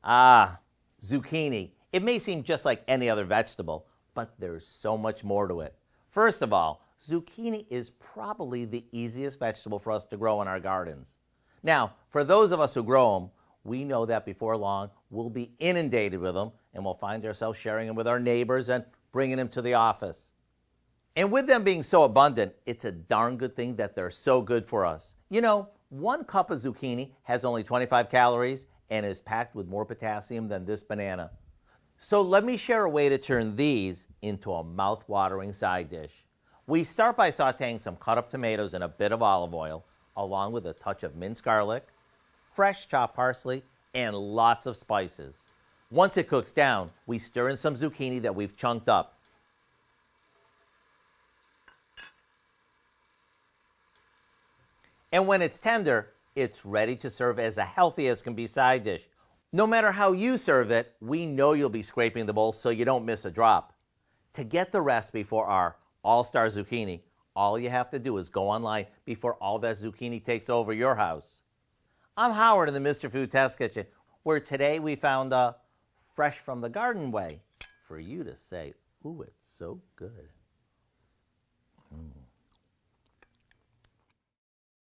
Ah, zucchini. It may seem just like any other vegetable, but there's so much more to it. First of all, zucchini is probably the easiest vegetable for us to grow in our gardens. Now, for those of us who grow them, we know that before long we'll be inundated with them and we'll find ourselves sharing them with our neighbors and bringing them to the office. And with them being so abundant, it's a darn good thing that they're so good for us. You know, 1 cup of zucchini has only 25 calories and is packed with more potassium than this banana. So let me share a way to turn these into a mouth-watering side dish. We start by sauteing some cut up tomatoes in a bit of olive oil, along with a touch of minced garlic, fresh chopped parsley, and lots of spices. Once it cooks down, we stir in some zucchini that we've chunked up. And when it's tender, it's ready to serve as a healthy as can be side dish. No matter how you serve it, we know you'll be scraping the bowl so you don't miss a drop. To get the recipe for our All-Star Zucchini, all you have to do is go online before all that zucchini takes over your house. I'm Howard in the Mr. Food Test Kitchen, where today we found a fresh from the garden way for you to say, ooh, it's so good.